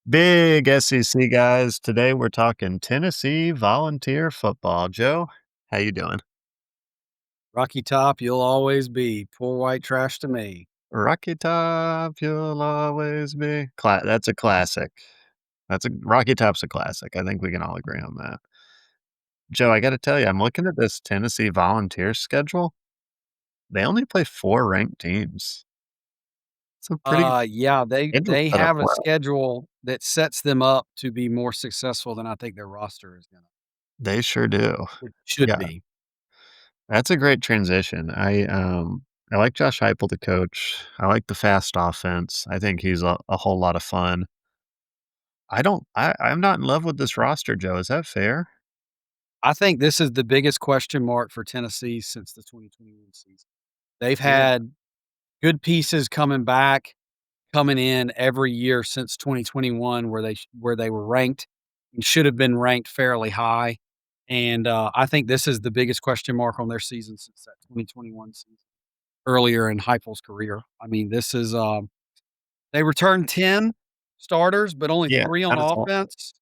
Big SEC guys. Today we're talking Tennessee Volunteer football. Joe, how you doing? Rocky Top, you'll always be. Poor white trash to me. Rocky Top, you'll always be. That's a classic. That's a Rocky Top's a classic. I think we can all agree on that. Joe, I got to tell you, I'm looking at this Tennessee Volunteer schedule. They only play four ranked teams. It's a pretty. Yeah, they They don't they set up have a well. schedule that sets them up to be more successful than I think their roster is gonna They sure do. it should Yeah, be. that's a great transition. I like Josh Heupel, the coach. I like the fast offense. I think he's a whole lot of fun. I'm not in love with this roster, Joe. Is that fair? I think this is the biggest question mark for Tennessee since the 2021 season. They've Yeah. had good pieces coming in every year since 2021 where they were ranked and should have been ranked fairly high, and, I think this is the biggest question mark on their season since that 2021 season. Earlier in Heupel's career. I mean, this is, they returned 10 starters, but only Yeah, 3 on kinda thought. offense.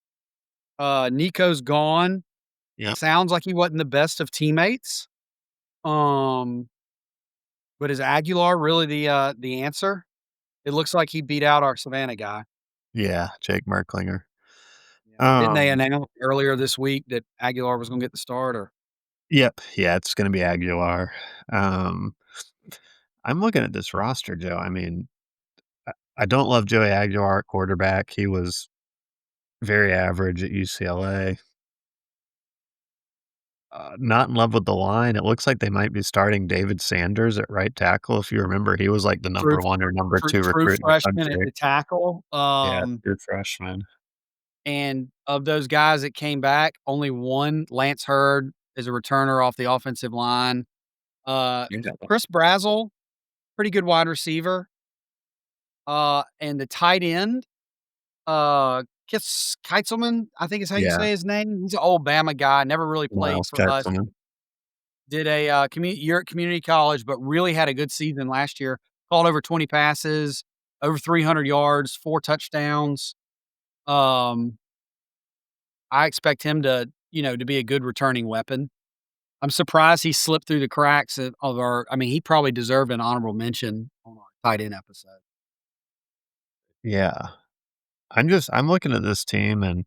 Nico's gone. Yeah. Sounds like he wasn't the best of teammates. Um, but is Aguilar really the answer? It looks like he beat out our Savannah guy. Yeah, Jake Merklinger. Yeah. Didn't they Um, announce earlier this week that Aguilar was gonna get the start or yep, yeah, it's gonna be Aguilar. Um, I'm looking at this roster, Joe. I mean, I don't love Joey Aguilar at quarterback. He was very average at UCLA. Not in love with the line. It looks like they might be starting David Sanders at right tackle. If you remember, he was like the true number 1 or number 2 true recruit in the freshman at country. the tackle. Yeah, true freshman. And of those guys that came back, only one, Lance Hurd, is a returner off the offensive line. Uh, Yeah. Chris Brazzell, pretty good wide receiver. And the tight end, Keitzelman, I think is how you Yeah, say his name. He's an old Bama guy, never really played Miles for us. Kexelman. Did a year at community college, but really had a good season last year. Caught over 20 passes, over 300 yards, 4 touchdowns. Um, I expect him to, to be a good returning weapon. I'm surprised he slipped through the cracks of our I mean, he probably deserved an honorable mention on our tight end episode. Yeah. I'm looking at this team and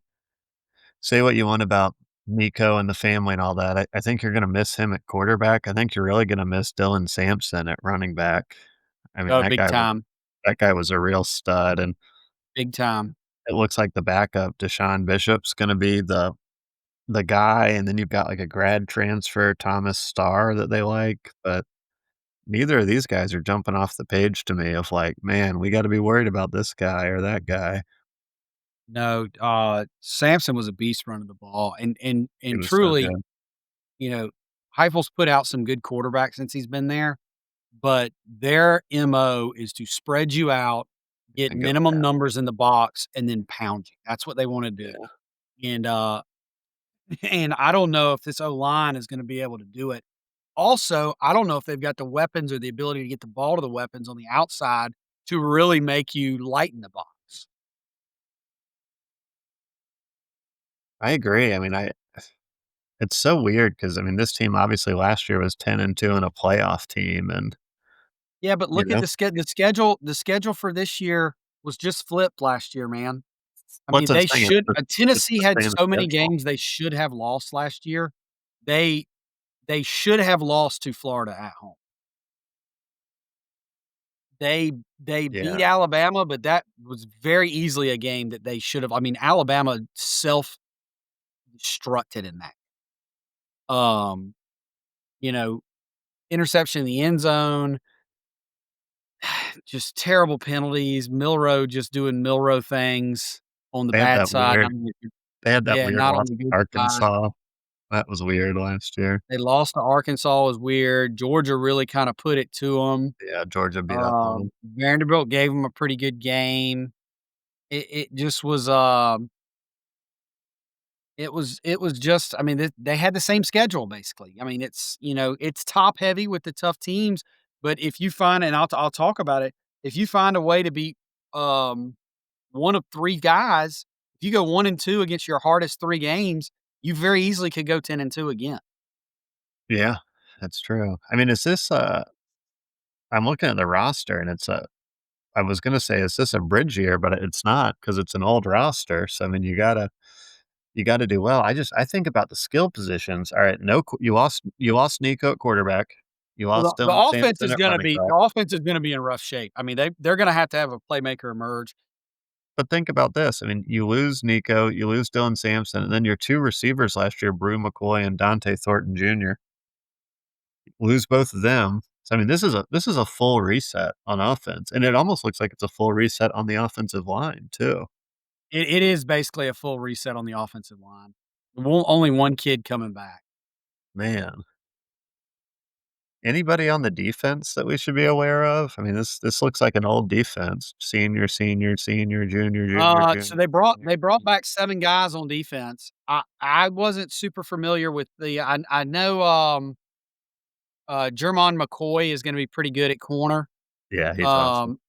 say what you want about Nico and the family and all that. I think you're gonna miss him at quarterback. I think you're really gonna miss Dylan Sampson at running back. I mean, Oh, big time, that guy was a real stud, and big time. it looks like the backup, Deshaun Bishop's gonna be the guy, and then you've got, like, a grad transfer, Thomas Starr, that they like, but neither of these guys are jumping off the page to me of like, "Man, we gotta be worried about this guy or that guy." No, Samson was a beast running the ball, and He and was so truly, good. you know, Heupel's put out some good quarterbacks since he's been there, but their MO is to spread you out, get And go minimum down. numbers in the box, and then pound you. That's what they wanna do, Yeah. and, and I don't know if this O-line is gonna be able to do it. Also, I don't know if they've got the weapons or the ability to get the ball to the weapons on the outside to really make you lighten the box. I agree. I mean, I it's so weird because I mean, this team obviously last year was 10-2 and a playoff team and, Yeah, but you look at know, the schedule for this year was just flipped last year, man. I what's mean, that they saying? should It's Tennessee the had same so many schedule. games they should have lost last year. They they should have lost to Florida at home. They beat Yeah. Alabama, but that was very easily a game that they should have. I mean, Alabama self-destructed in that. Um, you know, interception in the end zone, just terrible penalties, Milrow just doing Milrow things on the They had bad that side, weird not on loss the to good side. Arkansas. That was weird last year. They lost to Arkansas was weird. Georgia really kinda put it to them. Yeah, Georgia beat up on 'em. Vanderbilt gave them a pretty good game. It just was, it was just I mean, they had the same schedule basically. I mean, it's top heavy with the tough teams, but if you find and I'll talk about it, if you find a way to beat, um one of 3 guys, if you go 1-2 against your hardest 3 games, you very easily could go 10-2 again. Yeah, that's true. I mean, is this, I'm looking at the roster and it's a I was gonna say, is this a bridge year, but it's not because it's an old roster, so, I mean, you gotta do well. I think about the skill positions. Alright, no q you lost Nico at quarterback. You Well, lost the Dylan offense Sampson is at gonna running be back. the offense is gonna be in rough shape. I mean, they're gonna have to have a playmaker emerge. But think about this, I mean, you lose Nico, you lose Dylan Sampson, and then your 2 receivers last year, Brew McCoy and Dante Thornton Jr., lose both of them. So, I mean, this is a full reset on offense, and it almost looks like it's a full reset on the offensive line too. It is basically a full reset on the offensive line. Only 1 kid coming back. Man. Anybody on the defense that we should be aware of? I mean, this looks like an old defense. Senior, senior, senior, junior, junior, So junior, they senior. brought back 7 guys on defense. I wasn't super familiar with I know, Jermon McCoy is gonna be pretty good at corner. Yeah, he's awesome. Um,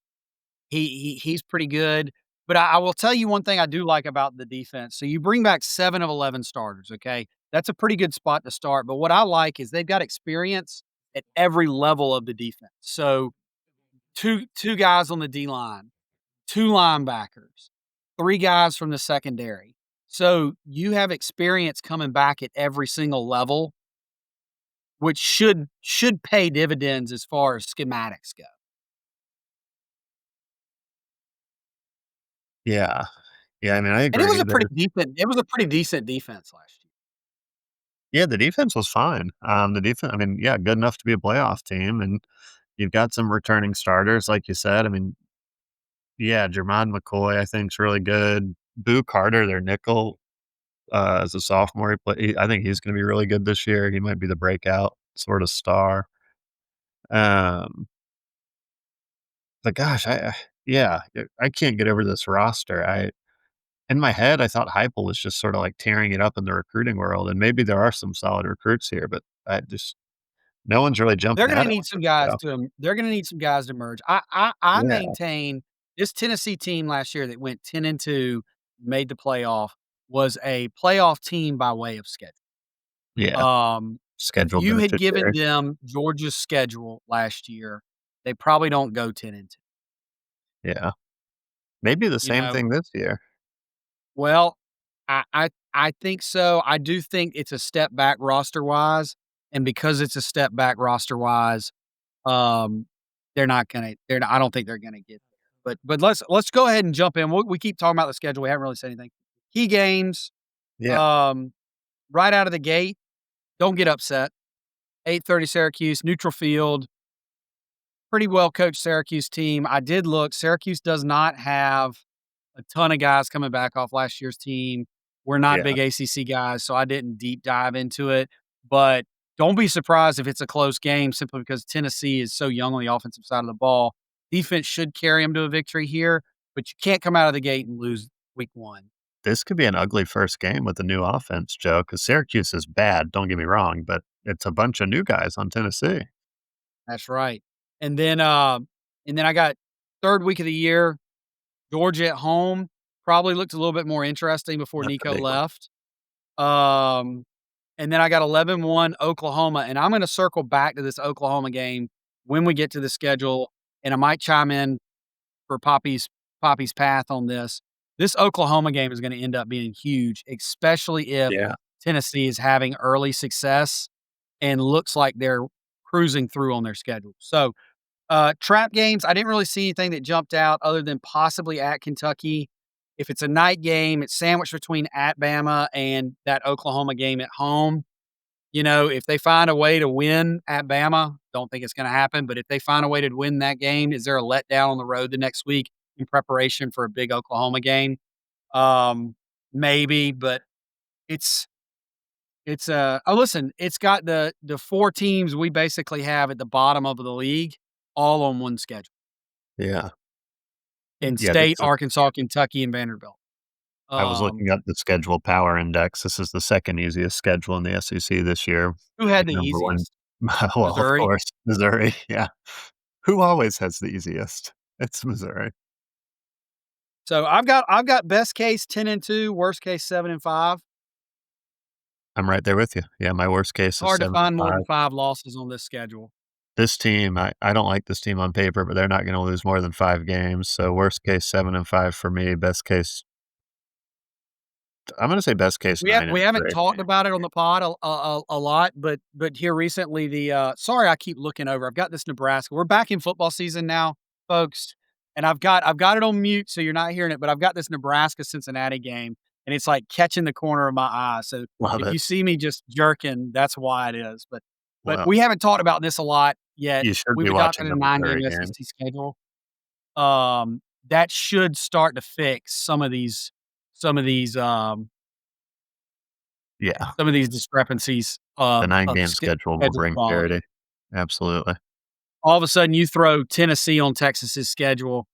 he's pretty good, but I will tell you one thing I do like about the defense. So you bring back 7 of 11 starters, okay? That's a pretty good spot to start, but what I like is they've got experience at every level of the defense. So 2 guys on the D-line, 2 linebackers, 3 guys from the secondary. So you have experience coming back at every single level, which should pay dividends as far as schematics go. Yeah. Yeah, I mean, I And it was agree a pretty there. decent it was a pretty decent defense last year. Yeah, the defense was fine. The defense, I mean, yeah, good enough to be a playoff team, and you've got some returning starters, like you said. I mean, yeah, Jermon McCoy, I think, is really good. Boo Carter, their nickel, as a sophomore, I think he's gonna be really good this year. He might be the breakout sort of star. Um, but gosh, yeah, I can't get over this roster. In my head, I thought Heupel was just sorta, like, tearing it up in the recruiting world, and maybe there are some solid recruits here, but I just no one's really They're jumping gonna at it need with some us, guys Joe. they're gonna need some guys to merge. I Yeah, maintain this Tennessee team last year that went 10-2, made the playoff, was a playoff team by way of schedule. yeah, If schedule you had given beneficiary. them Georgia's schedule last year, they probably don't go 10-2, Yeah, maybe the you same know? thing this year. Well, I think so. I do think it's a step back roster-wise, and because it's a step back roster-wise, um, I don't think they're gonna get there. But let's go ahead and jump in. We keep talking about the schedule, we haven't really said anything. Key games, Yeah, um, right out of the gate, don't get upset. 8:30 Syracuse, neutral field, pretty well coached Syracuse team. I did look, Syracuse does not have a ton of guys coming back off last year's team. We're not yeah. big ACC guys, so I didn't deep dive into it, but don't be surprised if it's a close game simply because Tennessee is so young on the offensive side of the ball. Defense should carry them to a victory here, but you can't come out of the gate and lose week 1. This could be an ugly first game with the new offense, Joe. Because Syracuse is bad, don't get me wrong, but it's a bunch of new guys on Tennessee. That's right. And then I got 3rd week of the year, Georgia at home, probably looked a little bit more interesting before That's a Nico big one. left. Um, and then I got 11-1 Oklahoma, and I'm gonna circle back to this Oklahoma game when we get to the schedule, and I might chime in for Poppy's path on this. This Oklahoma game is gonna end up being huge, especially if Yeah. Tennessee is having early success and looks like they're cruising through on their schedule. So, trap games, I didn't really see anything that jumped out other than possibly at Kentucky. If it's a night game, it's sandwiched between at Bama and that Oklahoma game at home. You know, if they find a way to win at Bama, don't think it's gonna happen, but if they find a way to win that game, is there a letdown on the road the next week in preparation for a big Oklahoma game? Um, Maybe, but it's listen, it's got the 4 teams we basically have at the bottom of the league all on one schedule. Yeah. In Yeah, State, Arkansas, Kentucky, and Vanderbilt. I was Um, looking up the schedule power index. This is the 2nd easiest schedule in the SEC this year. who had Like, the number 1. easiest? Well, of Missouri? course, Missouri, yeah. Who always has the easiest? It's Missouri. So I've got best case 10-2, worst case 7-5. I'm right there with you. Yeah, my worst case is Hard to 7 and find more 5. than 5 losses on this schedule. This team, I don't like this team on paper, but they're not gonna lose more than 5 games, so worst case 7 and 5 for me, best case I'm gonna say best case 9 We and haven't 3. talked about it on the pod a lot, but here recently sorry I keep looking over. I've got this Nebraska. We're back in football season now, folks, and I've got it on mute so you're not hearing it, but I've got this Nebraska-Cincinnati game, and it's like catching the corner of my eye. So Love if it. you see me just jerking, that's why it is. But Well, we haven't talked about this a lot yet. you should be We've watching adopted a the 9-game Missouri game. SEC schedule. That should start to fix Yeah, some of these discrepancies the of 9-game schedule will schedule bring quality. parity. Absolutely. All of a sudden, you throw Tennessee on Texas's schedule,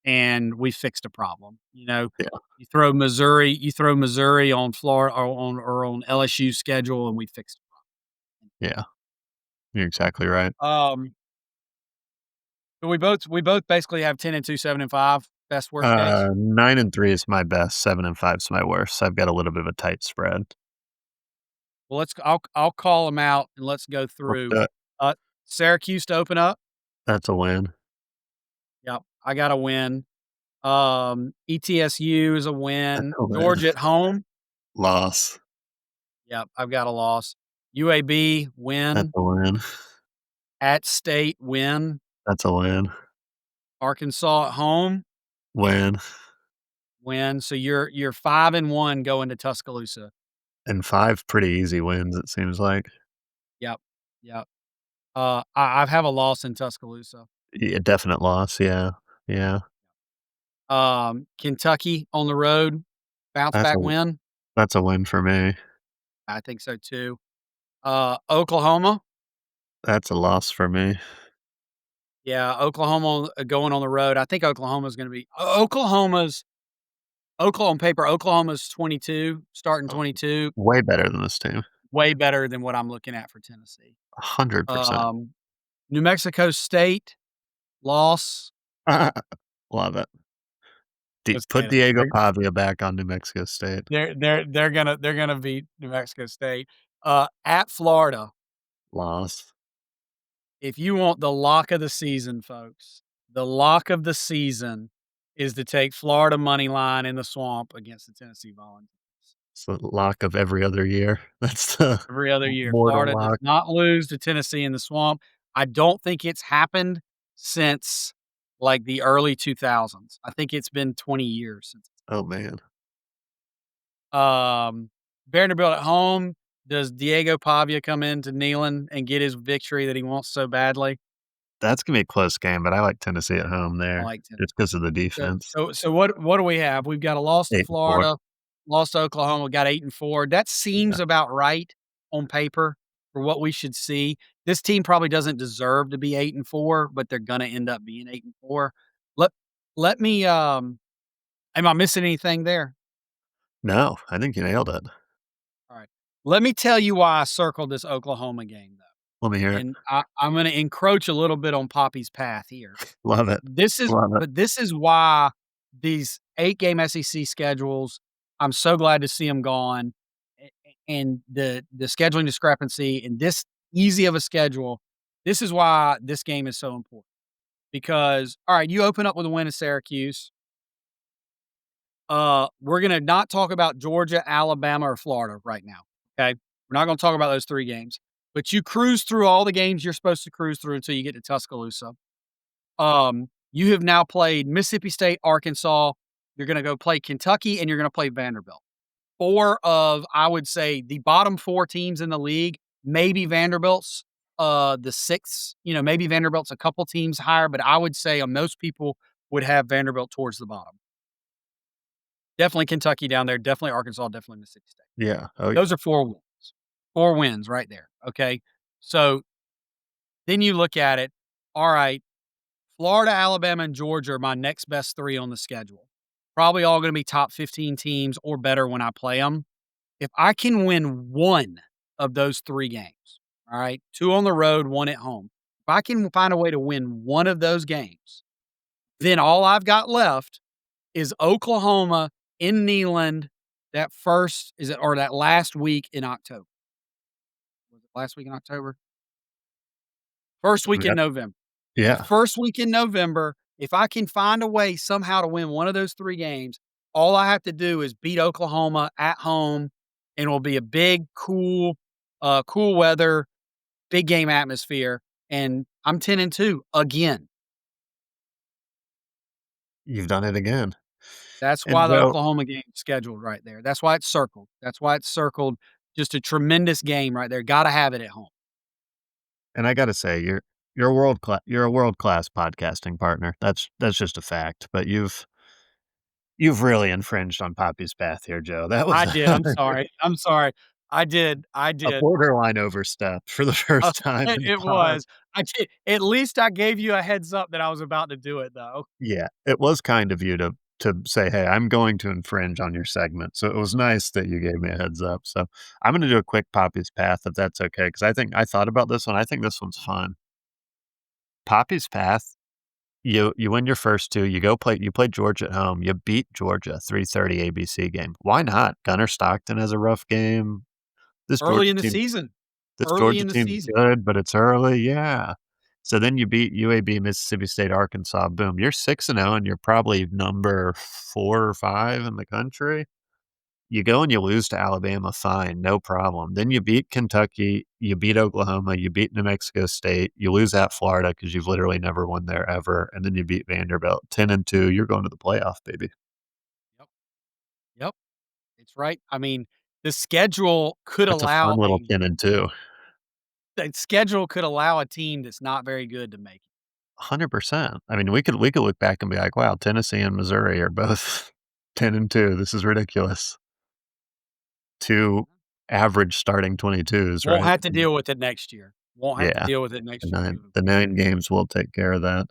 and we fixed a problem, you know? Yeah, You throw Missouri on Florida or on LSU's schedule, and we fixed yeah, you're exactly right. it. So we both basically have 10-2, 7-5, best worst case. 9 and 3 is my best, 7 and 5 is my worst, so I've got a little bit of a tight spread. Well, I'll call them out, and let's go Let's through. do it. Uh, Syracuse to open up. That's a win. Yep, I got a win. ETSU is a That's win. a win. Georgia at home. Loss. Yep, I've got a loss. UAB, That's win. a win. At State, win. That's a win. Arkansas at home, Win. win. So you're 5-1 going to Tuscaloosa. And 5 pretty easy wins, it seems like. Yep, yep. I have a loss in Tuscaloosa. Yeah, definite loss, yeah. Yeah. Kentucky on the road, bounce That's a back win. that's a win for me. I think so too. Oklahoma, That's a loss for me. yeah, Oklahoma going on the road. I think Oklahoma's going to be Oklahoma's Oklahoma on paper. Oklahoma's 22, starting Oh, 22, way better than this team. way better than what I'm looking at for Tennessee. 100%. Um, New Mexico State loss. Love it. D Just put kidding. Diego Pavia back on New Mexico State. They're gonna beat New Mexico State. At Florida, Loss. if you want the lock of the season, folks, the lock of the season is to take Florida money line in the swamp against the Tennessee Volunteers. It's the lock of every other year. That's the Every other year, mortal Florida does lock. not lose to Tennessee in the swamp. I don't think it's happened since like the early 2000s. I think it's been 20 years since. Oh, man. Um, Vanderbilt at home. Does Diego Pavia come into Neyland and get his victory that he wants so badly? That's gonna be a close game, but I like Tennessee at home I there like to. just because of the So, defense. so, so what do we have? We've got a loss to 8-4. Florida, lost to Oklahoma. We got 8-4. That Yeah. seems about right on paper for what we should see. This team probably doesn't deserve to be 8-4, but they're gonna end up being 8-4. Let let me. Am I missing anything there? No, I think you nailed it. All right. Let me tell you why I circled this Oklahoma game though, Let me hear it. and I'm gonna encroach a little bit on Poppy's path here. Love it. Love it. This is why these 8-game SEC schedules, I'm so glad to see them gone, and the scheduling discrepancy and this easy of a schedule, this is why this game is so important, because, alright, you open up with a win at Syracuse. We're gonna not talk about Georgia, Alabama, or Florida right now, okay? We're not gonna talk about those 3 games, but you cruise through all the games you're supposed to cruise through until you get to Tuscaloosa. You have now played Mississippi State, Arkansas. You're going to go play Kentucky, and you're going to play Vanderbilt. 4 of, I would say, the bottom 4 teams in the league. Maybe Vanderbilt's the 6th. You know, maybe Vanderbilt's a couple teams higher, but I would say most people would have Vanderbilt towards the bottom. Definitely Kentucky down there. Definitely Arkansas. Definitely Mississippi State. Yeah. Oh, yeah. Those are 4 wins. 4 wins right there. Okay, so then you look at it. All right. Florida, Alabama, and Georgia are my next best 3 on the schedule. Probably all gonna be top 15 teams or better when I play them. If I can win 1 of those 3 games, all right, 2 on the road, 1 at home. If I can find a way to win 1 of those games, then all I've got left is Oklahoma in Neyland that first is it or that last week in October. Was it last week in October? First week in Yep. November. The Yeah. first week in November, if I can find a way somehow to win one of those 3 games, all I have to do is beat Oklahoma at home, and it'll be a big, cool weather, big game atmosphere, and I'm 10 and 2 again. You've done it again. That's And why the Joe Oklahoma game's scheduled right there. That's why it's circled. That's why it's circled. Just a tremendous game right there. Gotta have it at home. and I gotta say, you're a world-class podcasting partner. That's just a fact, but you've really infringed on Poppy's path here, Joe. That was I did. I'm sorry. I'm sorry. I did. I a did. borderline overstep for the Uh, first time in it pod. was. I did at least I gave you a heads up that I was about to do it, though. Yeah, it was kind of you to say, "Hey, I'm going to infringe on your segment." So it was nice that you gave me a heads up. So I'm gonna do a quick Poppy's path if that's okay, because I think I thought about this one. I think this one's fun. Poppy's path, you win your first 2, you play Georgia at home, you beat Georgia, 3:30 ABC game. Why not? Gunner Stockton has a rough game. This Early Georgia in the team season. this Early Georgia in the team's season. good, but it's early, yeah. So then you beat UAB, Mississippi State, Arkansas, boom, you're 6-0 and you're probably number 4 or 5 in the country. You go and you lose to Alabama, fine, no problem. Then you beat Kentucky, you beat Oklahoma, you beat New Mexico State, you lose at Florida because 'cause you've literally never won there ever, and then you beat Vanderbilt, 10 and 2, you're going to the playoff, baby. Yep. Yep. It's right. I mean, the schedule could That's a fun allow little a 10 and 2. the schedule could allow a team that's not very good to make it. 100%. I mean, we could look back and be like, "Wow, Tennessee and Missouri are both 10 and 2. This is ridiculous." 2 average starting 22s, Won't right? have to deal with it next year. Won't have to Yeah, deal with it next year. the 9 games will take care of that.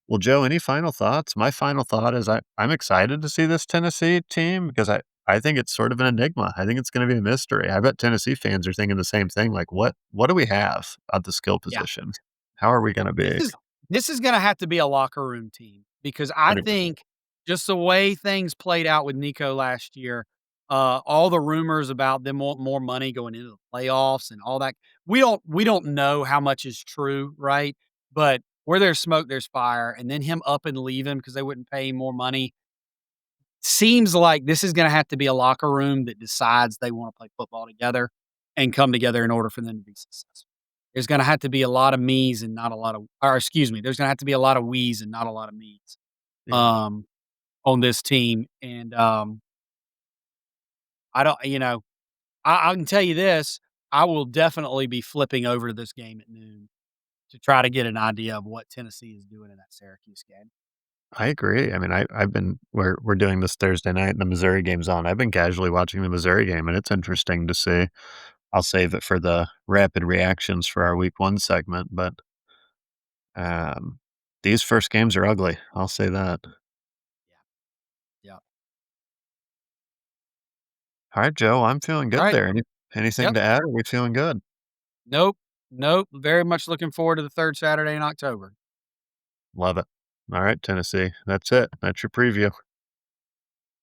Well, Joe, any final thoughts? My final thought is I'm excited to see this Tennessee team because I think it's sort of an enigma. I think it's gonna be a mystery. I bet Tennessee fans are thinking the same thing, like, "What do we have at the skill Yeah. position? How are we gonna This be?" is this is gonna have to be a locker room team because I 100%. think just the way things played out with Nico last year, all the rumors about them wanting more money going into the playoffs and all that, we don't know how much is true, right? But where there's smoke, there's fire, and then him up and leaving because they wouldn't pay him more money. Seems like this is gonna have to be a locker room that decides they wanna play football together and come together in order for them to be successful. There's gonna have to be a lot of me's and not a lot of or excuse me, there's gonna have to be a lot of we's and not a lot of me's, Yeah, um, on this team, and, I don't I can tell you this, I will definitely be flipping over to this game at noon to try to get an idea of what Tennessee is doing in that Syracuse game. I agree. I mean, I've been we're doing this Thursday night and the Missouri game's on. I've been casually watching the Missouri game, and it's interesting to see. I'll save it for the rapid reactions for our week 1 segment, but, um, these first games are ugly, I'll say that. Yeah, yeah. Alright, Joe, I'm feeling good Alright, there. Anything yep. to add? Are we feeling good? Nope, nope, very much looking forward to the 3rd Saturday in October. Love it. Alright, Tennessee. That's it. That's your preview.